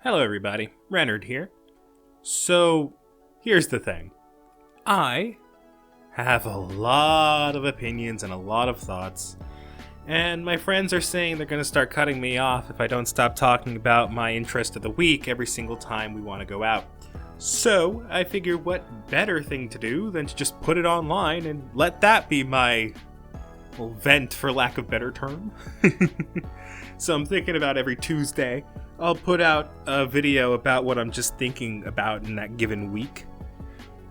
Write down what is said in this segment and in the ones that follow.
Hello everybody, Rennerd here. So, here's the thing. I have a lot of opinions and a lot of thoughts, and my friends are saying they're going to start cutting me off if I don't stop talking about my interest of the week every single time we want to go out. So, I figure what better thing to do than to just put it online and let that be my vent, for lack of better term. So I'm thinking about every Tuesday I'll put out a video about what I'm just thinking about in that given week.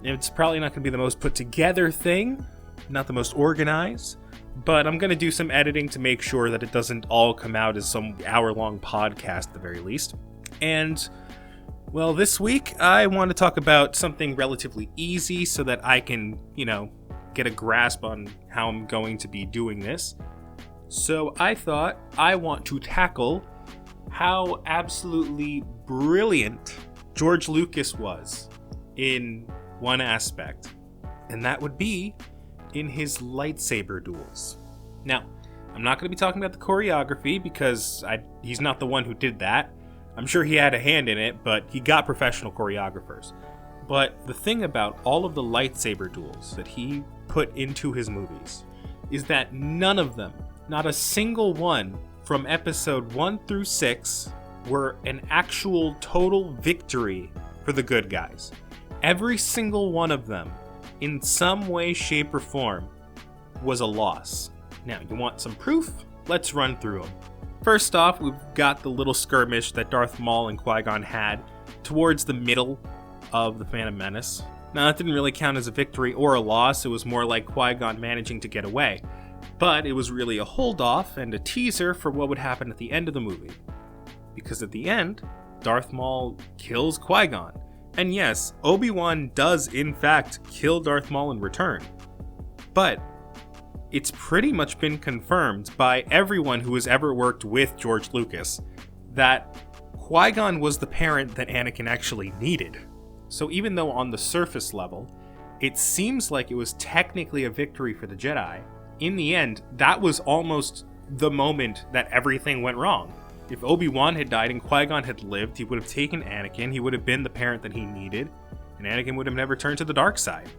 It's probably not going to be the most put together thing, not the most organized, but I'm going to do some editing to make sure that it doesn't all come out as some hour-long podcast at the very least. And, well, this week I want to talk about something relatively easy so that I can, get a grasp on how I'm going to be doing this. So I thought I want to tackle how absolutely brilliant George Lucas was in one aspect, and that would be in his lightsaber duels. Now, I'm not going to be talking about the choreography because he's not the one who did that. I'm sure he had a hand in it, but he got professional choreographers. But the thing about all of the lightsaber duels that he put into his movies is that none of them, not a single one from episode 1 through 6, were an actual total victory for the good guys. Every single one of them, in some way, shape, or form, was a loss. Now, you want some proof? Let's run through them. First off, we've got the little skirmish that Darth Maul and Qui-Gon had towards the middle of The Phantom Menace. Now, that didn't really count as a victory or a loss. It was more like Qui-Gon managing to get away. But it was really a hold-off and a teaser for what would happen at the end of the movie. Because at the end, Darth Maul kills Qui-Gon. And yes, Obi-Wan does in fact kill Darth Maul in return. But it's pretty much been confirmed by everyone who has ever worked with George Lucas that Qui-Gon was the parent that Anakin actually needed. So even though on the surface level, it seems like it was technically a victory for the Jedi, in the end, that was almost the moment that everything went wrong. If Obi-Wan had died and Qui-Gon had lived, he would have taken Anakin, he would have been the parent that he needed, and Anakin would have never turned to the dark side.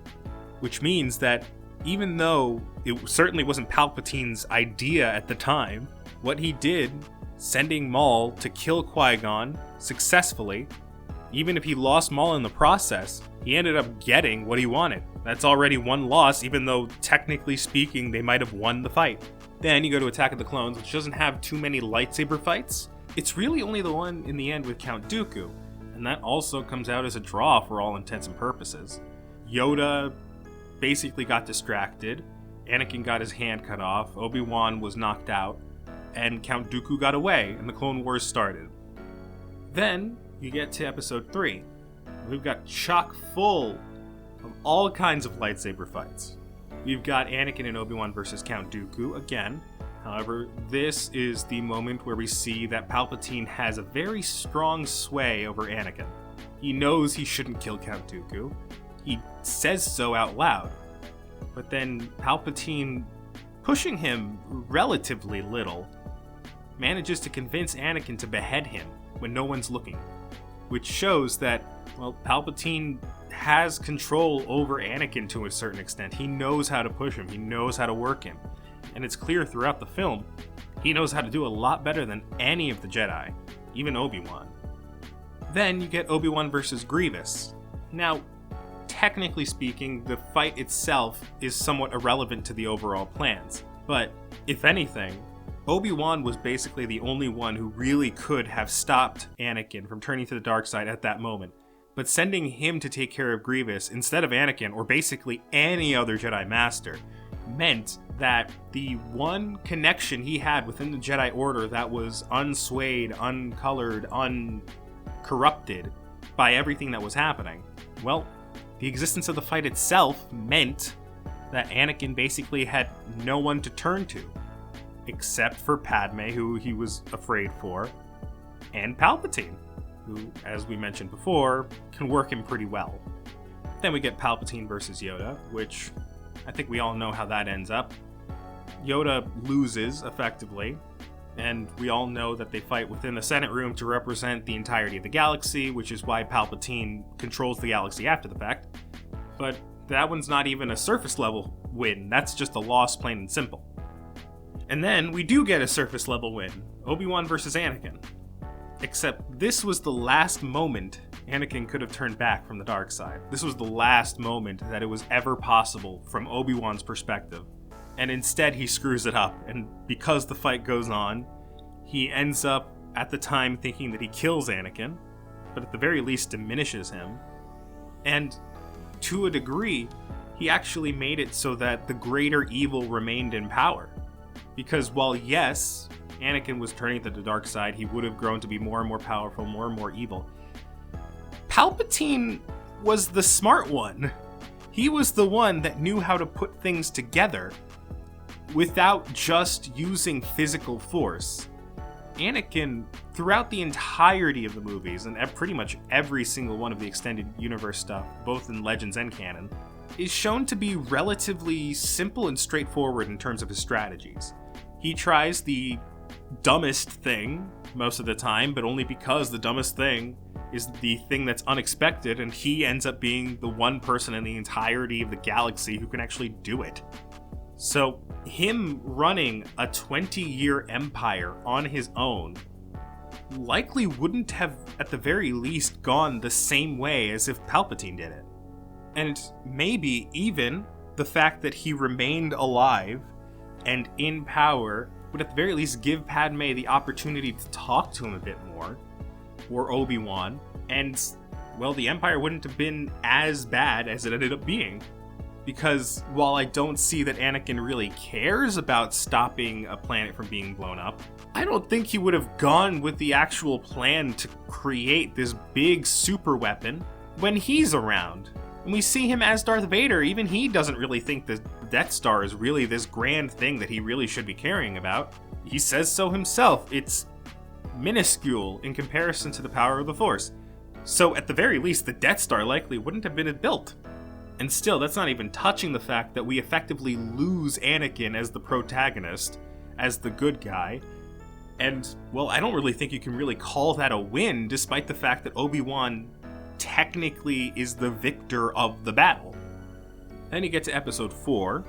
Which means that even though it certainly wasn't Palpatine's idea at the time, what he did, sending Maul to kill Qui-Gon successfully, even if he lost Maul in the process, he ended up getting what he wanted. That's already one loss, even though technically speaking, they might have won the fight. Then you go to Attack of the Clones, which doesn't have too many lightsaber fights. It's really only the one in the end with Count Dooku, and that also comes out as a draw for all intents and purposes. Yoda basically got distracted, Anakin got his hand cut off, Obi-Wan was knocked out, and Count Dooku got away, and the Clone Wars started. Then you get to Episode 3. We've got chock full of all kinds of lightsaber fights. We've got Anakin and Obi-Wan versus Count Dooku again. However, this is the moment where we see that Palpatine has a very strong sway over Anakin. He knows he shouldn't kill Count Dooku. He says so out loud. But then Palpatine, pushing him relatively little, manages to convince Anakin to behead him when no one's looking. Which shows that, Palpatine has control over Anakin to a certain extent. He knows how to push him. He knows how to work him. And it's clear throughout the film, he knows how to do a lot better than any of the Jedi, even Obi-Wan. Then you get Obi-Wan versus Grievous. Now, technically speaking, the fight itself is somewhat irrelevant to the overall plans. But, if anything, Obi-Wan was basically the only one who really could have stopped Anakin from turning to the dark side at that moment. But sending him to take care of Grievous instead of Anakin, or basically any other Jedi Master, meant that the one connection he had within the Jedi Order that was unswayed, uncolored, uncorrupted by everything that was happening, well, the existence of the fight itself meant that Anakin basically had no one to turn to, except for Padme, who he was afraid for, and Palpatine, who, as we mentioned before, can work him pretty well. Then we get Palpatine versus Yoda, which I think we all know how that ends up. Yoda loses, effectively, And we all know that they fight within the Senate room to represent the entirety of the galaxy, which is why Palpatine controls the galaxy after the fact. But that one's not even a surface level win, that's just a loss, plain and simple. And then we do get a surface level win, Obi-Wan versus Anakin. Except this was the last moment Anakin could have turned back from the dark side. This was the last moment that it was ever possible from Obi-Wan's perspective. And instead he screws it up, and because the fight goes on, he ends up at the time thinking that he kills Anakin, but at the very least diminishes him. And to a degree, he actually made it so that the greater evil remained in power. Because while yes, Anakin was turning to the dark side, he would have grown to be more and more powerful, more and more evil. Palpatine was the smart one. He was the one that knew how to put things together without just using physical force. Anakin, throughout the entirety of the movies, and pretty much every single one of the extended universe stuff, both in Legends and canon, is shown to be relatively simple and straightforward in terms of his strategies. He tries the dumbest thing most of the time, but only because the dumbest thing is the thing that's unexpected, and he ends up being the one person in the entirety of the galaxy who can actually do it. So, him running a 20-year empire on his own likely wouldn't have, at the very least, gone the same way as if Palpatine did it. And maybe even the fact that he remained alive and in power would at the very least give Padme the opportunity to talk to him a bit more, or Obi-Wan, and, well, the Empire wouldn't have been as bad as it ended up being. Because while I don't see that Anakin really cares about stopping a planet from being blown up, I don't think he would have gone with the actual plan to create this big super weapon when he's around. And we see him as Darth Vader, even he doesn't really think the Death Star is really this grand thing that he really should be caring about. He says so himself, it's minuscule in comparison to the power of the Force. So at the very least, the Death Star likely wouldn't have been built. And still, that's not even touching the fact that we effectively lose Anakin as the protagonist, as the good guy. And, well, I don't really think you can really call that a win, despite the fact that Obi-Wan technically is the victor of the battle. Then you get to episode 4,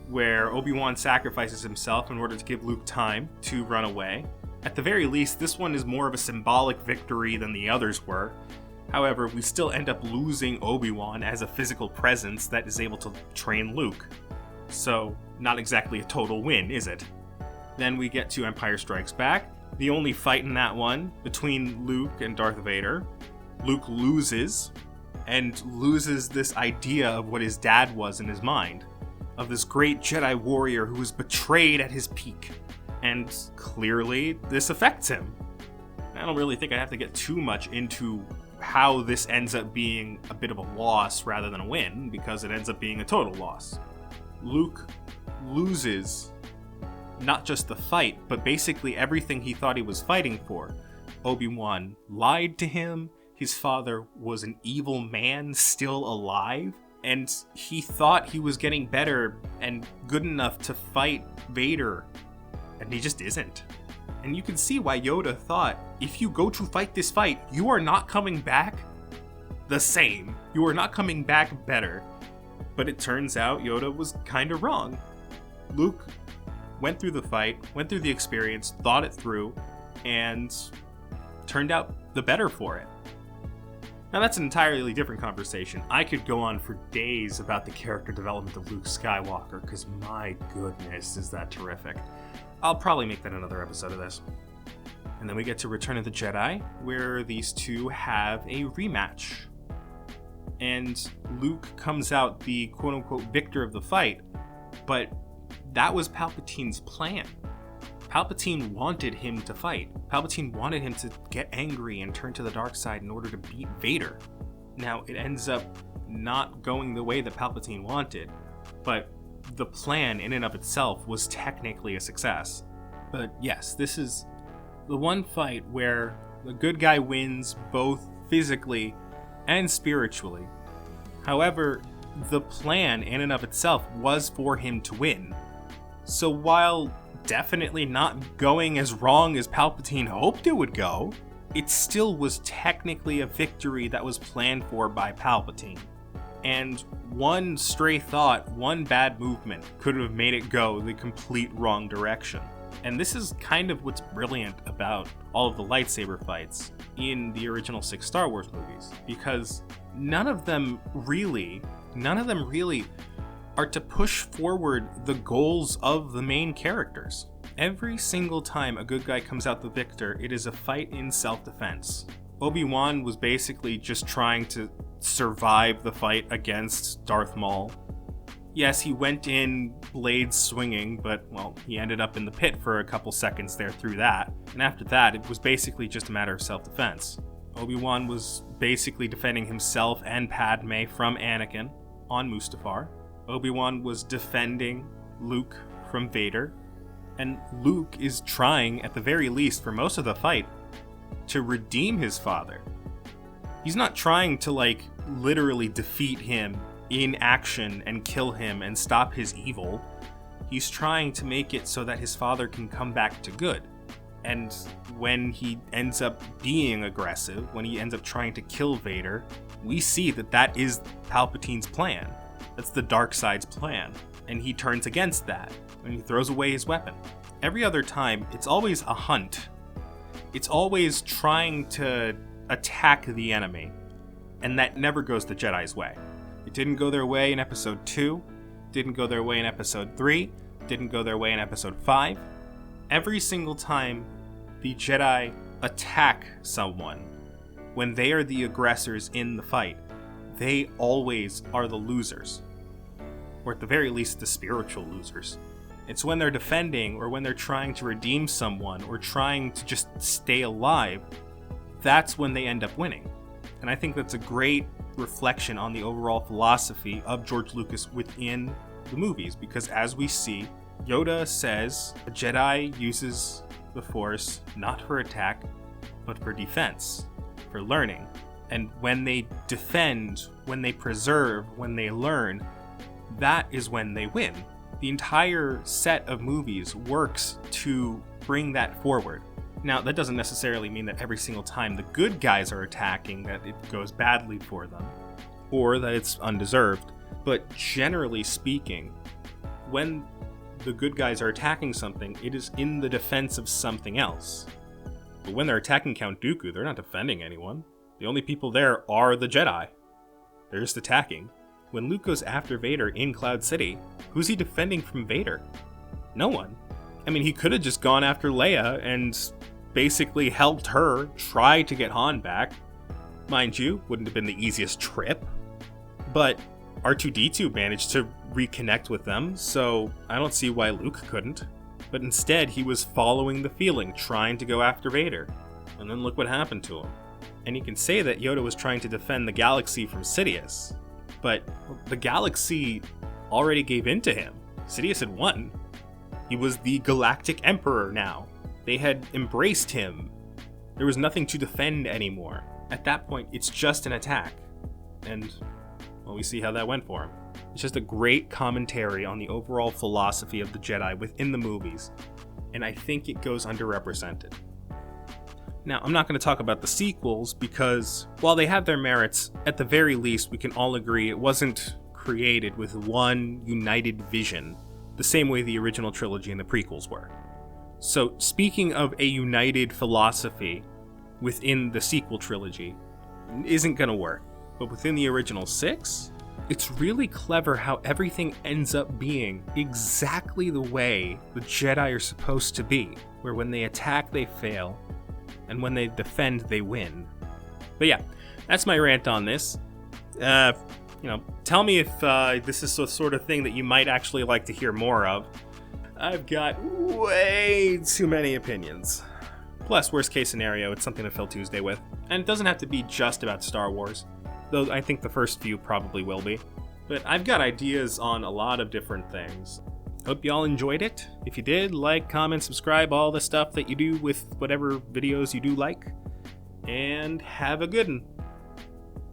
where Obi-Wan sacrifices himself in order to give Luke time to run away. At the very least, this one is more of a symbolic victory than the others were. However, we still end up losing Obi-Wan as a physical presence that is able to train Luke. So, not exactly a total win, is it? Then we get to Empire Strikes Back, the only fight in that one between Luke and Darth Vader. Luke loses, and loses this idea of what his dad was in his mind, of this great Jedi warrior who was betrayed at his peak. And clearly, this affects him. I don't really think I have to get too much into how this ends up being a bit of a loss rather than a win, because it ends up being a total loss. Luke loses not just the fight, but basically everything he thought he was fighting for. Obi-Wan lied to him, his father was an evil man still alive, and he thought he was getting better and good enough to fight Vader, and he just isn't. And you can see why Yoda thought, if you go to fight this fight, you are not coming back the same. You are not coming back better. But it turns out Yoda was kind of wrong. Luke went through the fight, went through the experience, thought it through, and turned out the better for it. Now that's an entirely different conversation. I could go on for days about the character development of Luke Skywalker, because my goodness, is that terrific. I'll probably make that another episode of this. And then we get to Return of the Jedi, where these two have a rematch. And Luke comes out the quote-unquote victor of the fight, but that was Palpatine's plan. Palpatine wanted him to fight. Palpatine wanted him to get angry and turn to the dark side in order to beat Vader. Now, it ends up not going the way that Palpatine wanted, but the plan in and of itself was technically a success. But yes, this is the one fight where the good guy wins both physically and spiritually. However, the plan in and of itself was for him to win. So while definitely not going as wrong as Palpatine hoped it would go, it still was technically a victory that was planned for by Palpatine. And one stray thought, one bad movement could have made it go the complete wrong direction. And this is kind of what's brilliant about all of the lightsaber fights in the original 6 Star Wars movies, because none of them really are to push forward the goals of the main characters. Every single time a good guy comes out the victor, it is a fight in self-defense. Obi-Wan was basically just trying to survive the fight against Darth Maul. Yes, he went in blades swinging, but, well, he ended up in the pit for a couple seconds there through that. And after that, it was basically just a matter of self-defense. Obi-Wan was basically defending himself and Padme from Anakin on Mustafar. Obi-Wan was defending Luke from Vader. And Luke is trying, at the very least, for most of the fight, to redeem his father. He's not trying to, literally defeat him in action and kill him and stop his evil. He's trying to make it so that his father can come back to good. And when he ends up being aggressive, when he ends up trying to kill Vader, we see that that is Palpatine's plan. That's the dark side's plan. And he turns against that, and he throws away his weapon. Every other time, it's always a hunt. It's always trying to attack the enemy, and that never goes the Jedi's way. It didn't go their way in Episode 2, didn't go their way in Episode 3, didn't go their way in Episode 5. Every single time the Jedi attack someone, when they are the aggressors in the fight, they always are the losers. Or at the very least, the spiritual losers. It's when they're defending, or when they're trying to redeem someone, or trying to just stay alive, that's when they end up winning. And I think that's a great reflection on the overall philosophy of George Lucas within the movies, because as we see, Yoda says a Jedi uses the Force not for attack, but for defense, for learning. And when they defend, when they preserve, when they learn, that is when they win. The entire set of movies works to bring that forward. Now, that doesn't necessarily mean that every single time the good guys are attacking that it goes badly for them, or that it's undeserved. But generally speaking, when the good guys are attacking something, it is in the defense of something else. But when they're attacking Count Dooku, they're not defending anyone. The only people there are the Jedi. They're just attacking. When Luke goes after Vader in Cloud City, who's he defending from Vader? No one. I mean, he could have just gone after Leia and basically helped her try to get Han back. Mind you, wouldn't have been the easiest trip. But R2-D2 managed to reconnect with them, so I don't see why Luke couldn't. But instead, he was following the feeling, trying to go after Vader. And then look what happened to him. And you can say that Yoda was trying to defend the galaxy from Sidious, but the galaxy already gave in to him. Sidious had won. He was the Galactic Emperor now. They had embraced him. There was nothing to defend anymore. At that point, it's just an attack. And, well, we see how that went for him. It's just a great commentary on the overall philosophy of the Jedi within the movies, and I think it goes underrepresented. Now, I'm not going to talk about the sequels because, while they have their merits, at the very least, we can all agree it wasn't created with one united vision, the same way the original trilogy and the prequels were. So, speaking of a united philosophy within the sequel trilogy, isn't going to work. But within the original 6, it's really clever how everything ends up being exactly the way the Jedi are supposed to be, where when they attack, they fail, and when they defend, they win. But yeah, that's my rant on this. Tell me if this is the sort of thing that you might actually like to hear more of. I've got way too many opinions. Plus, worst case scenario, it's something to fill Tuesday with. And it doesn't have to be just about Star Wars, though I think the first few probably will be. But I've got ideas on a lot of different things. Hope y'all enjoyed it. If you did, like, comment, subscribe, all the stuff that you do with whatever videos you do like. And have a good one.